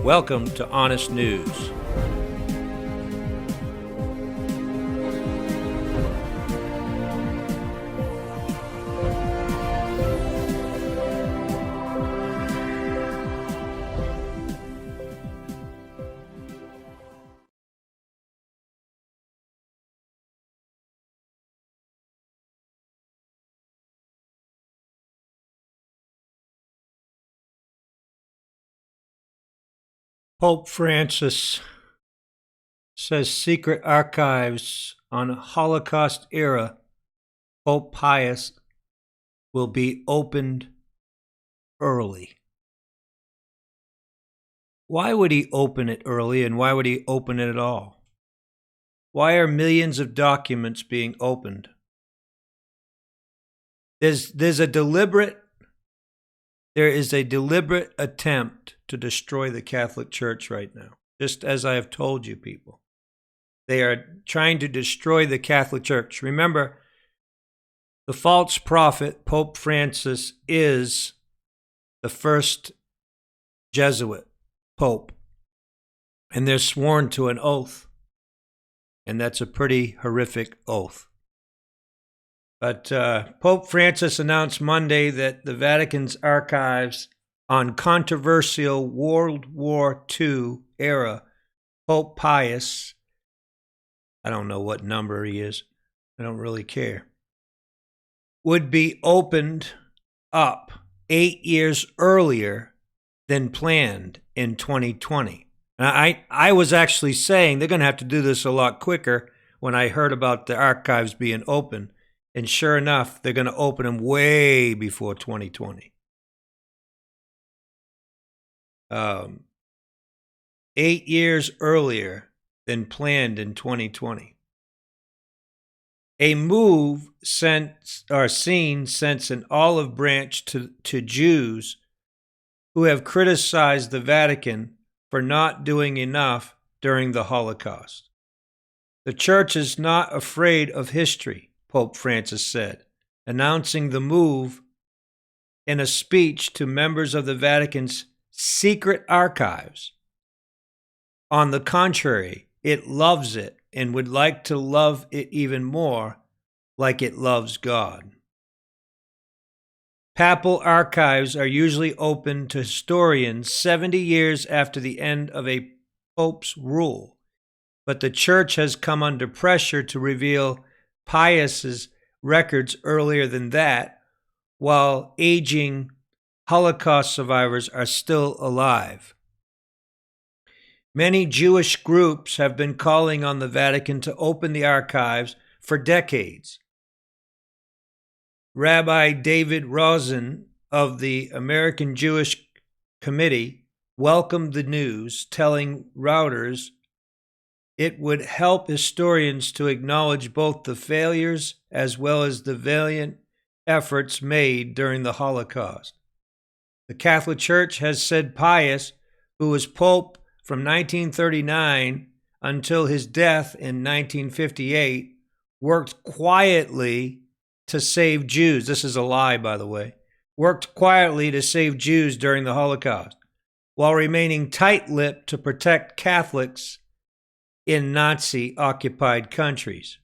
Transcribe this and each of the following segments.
Welcome to Honest News. Pope Francis says secret archives on Holocaust-era Pope Pius will be opened early. Why would he open it early, and why would he open it at all? Why are millions of documents being opened? There is a deliberate attempt to destroy the Catholic Church right now, just as I have told you people. They are trying to destroy the Catholic Church. Remember, the false prophet, Pope Francis, is the first Jesuit pope, and they're sworn to an oath, and that's a pretty horrific oath. But Pope Francis announced Monday that the Vatican's archives on controversial World War II era Pope Pius, I don't know what number he is, I don't really care, would be opened up 8 years earlier than planned in 2020. Now, I was actually saying they're going to have to do this a lot quicker when I heard about the archives being open. And sure enough, they're going to open them way before 2020. 8 years earlier than planned in 2020. A move seen since an olive branch to Jews who have criticized the Vatican for not doing enough during the Holocaust. The Church is not afraid of history, Pope Francis said, announcing the move in a speech to members of the Vatican's secret archives. On the contrary, it loves it and would like to love it even more, like it loves God. Papal archives are usually open to historians 70 years after the end of a pope's rule, but the Church has come under pressure to reveal Pius's records earlier than that, while aging Holocaust survivors are still alive. Many Jewish groups have been calling on the Vatican to open the archives for decades. Rabbi David Rosen of the American Jewish Committee welcomed the news, telling Reuters it would help historians to acknowledge both the failures as well as the valiant efforts made during the Holocaust. The Catholic Church has said Pius, who was Pope from 1939 until his death in 1958, worked quietly to save Jews. This is a lie, by the way. Worked quietly to save Jews during the Holocaust, while remaining tight-lipped to protect Catholics in Nazi-occupied countries,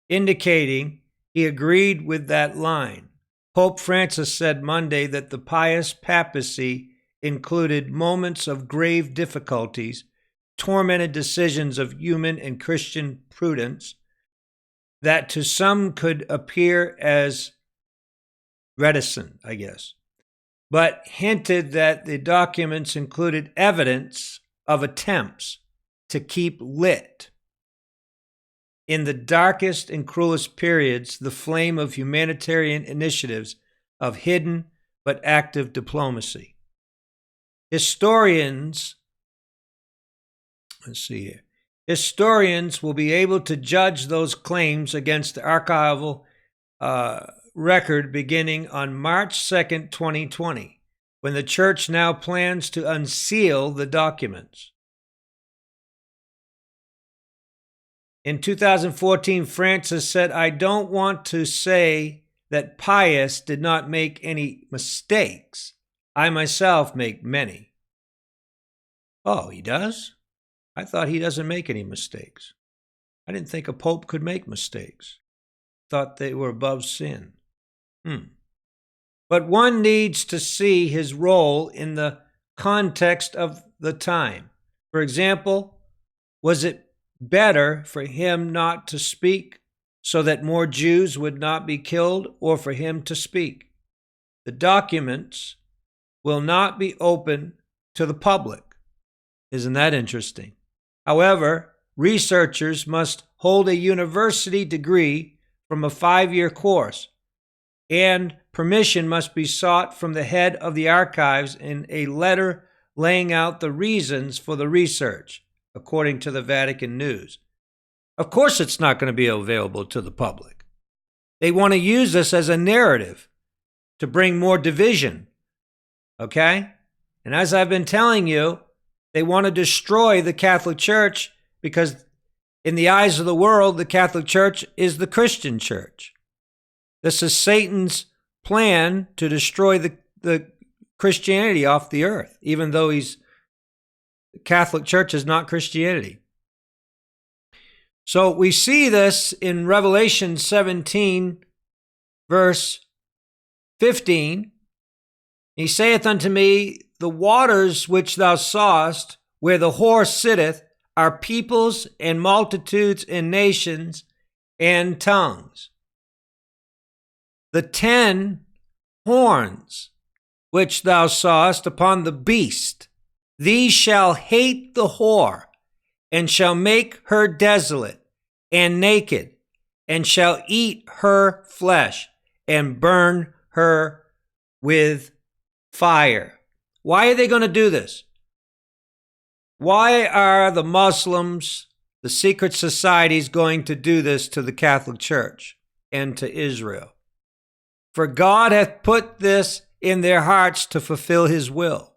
indicating he agreed with that line. Pope Francis said Monday that the Pius papacy included moments of grave difficulties, tormented decisions of human and Christian prudence that to some could appear as reticent, I guess, but hinted that the documents included evidence of attempts to keep lit, in the darkest and cruelest periods, the flame of humanitarian initiatives of hidden but active diplomacy. Historians will be able to judge those claims against the archival record beginning on March 2nd, 2020, when the Church now plans to unseal the documents. In 2014, Francis said, "I don't want to say that Pius did not make any mistakes. I myself make many. Oh, he does? I thought he doesn't make any mistakes. I didn't think a pope could make mistakes. Thought they were above sin. But one needs to see his role in the context of the time. For example, was it better for him not to speak so that more Jews would not be killed, or for him to speak? The documents will not be open to the public. Isn't that interesting? However, researchers must hold a university degree from a 5-year course, and permission must be sought from the head of the archives in a letter laying out the reasons for the research, according to the Vatican News. Of course, it's not going to be available to the public. They want to use this as a narrative to bring more division. Okay? And as I've been telling you, they want to destroy the Catholic Church because in the eyes of the world, the Catholic Church is the Christian church. This is Satan's plan to destroy the Christianity off the earth, even though the Catholic Church is not Christianity. So we see this in Revelation 17, verse 15. He saith unto me, the waters which thou sawest, where the whore sitteth, are peoples and multitudes and nations and tongues. The 10 horns which thou sawest upon the beast, these shall hate the whore, and shall make her desolate and naked, and shall eat her flesh, and burn her with fire. Why are they going to do this? Why are the Muslims, the secret societies, going to do this to the Catholic Church and to Israel? For God hath put this in their hearts to fulfill his will,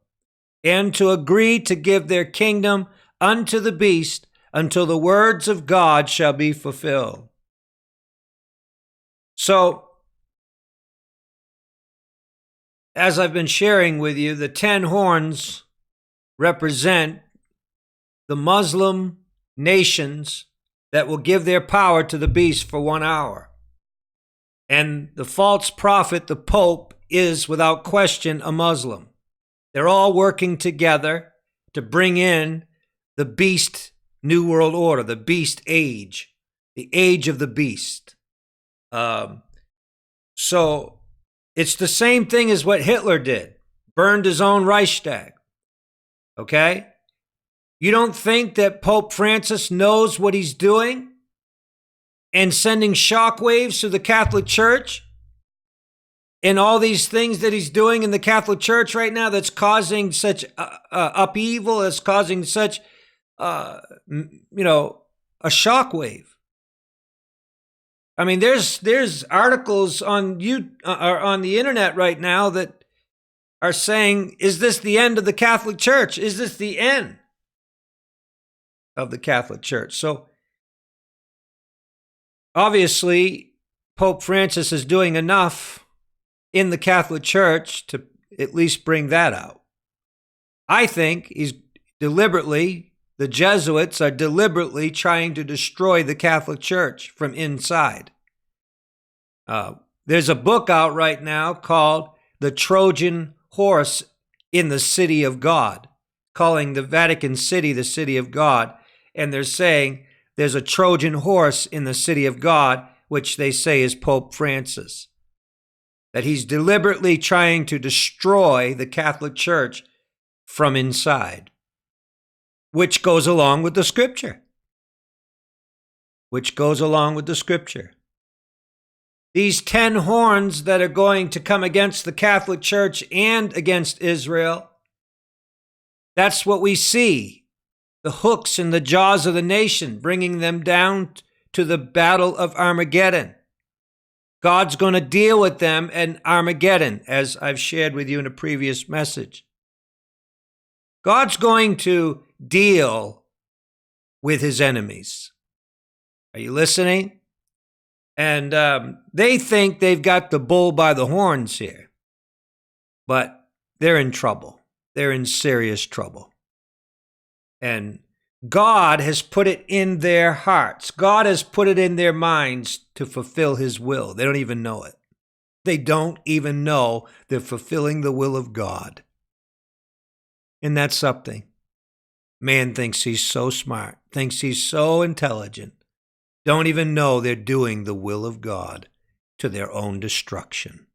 and to agree to give their kingdom unto the beast until the words of God shall be fulfilled. So, as I've been sharing with you, the 10 horns represent the Muslim nations that will give their power to the beast for 1 hour. And the false prophet, the Pope, is without question a Muslim. They're all working together to bring in the beast New World Order, the beast age, the age of the beast. So it's the same thing as what Hitler did, burned his own Reichstag. Okay? You don't think that Pope Francis knows what he's doing and sending shockwaves to the Catholic Church and all these things that he's doing in the Catholic Church right now that's causing such upheaval, that's causing such, a shockwave. I mean, there's articles on the internet right now that are saying, is this the end of the Catholic Church? Is this the end of the Catholic Church? So obviously, Pope Francis is doing enough in the Catholic Church to at least bring that out. I think the Jesuits are deliberately trying to destroy the Catholic Church from inside. There's a book out right now called The Trojan Horse in the City of God, calling the Vatican City the City of God. And they're saying there's a Trojan horse in the City of God, which they say is Pope Francis. That he's deliberately trying to destroy the Catholic Church from inside, which goes along with the scripture. These 10 horns that are going to come against the Catholic Church and against Israel, that's what we see. The hooks in the jaws of the nation, bringing them down to the battle of Armageddon. God's going to deal with them in Armageddon, as I've shared with you in a previous message. God's going to deal with his enemies. Are you listening? And they think they've got the bull by the horns here. But they're in trouble. They're in serious trouble. And God has put it in their hearts. God has put it in their minds to fulfill his will. They don't even know it. They don't even know they're fulfilling the will of God. And that's something. Man thinks he's so smart, thinks he's so intelligent, don't even know they're doing the will of God to their own destruction.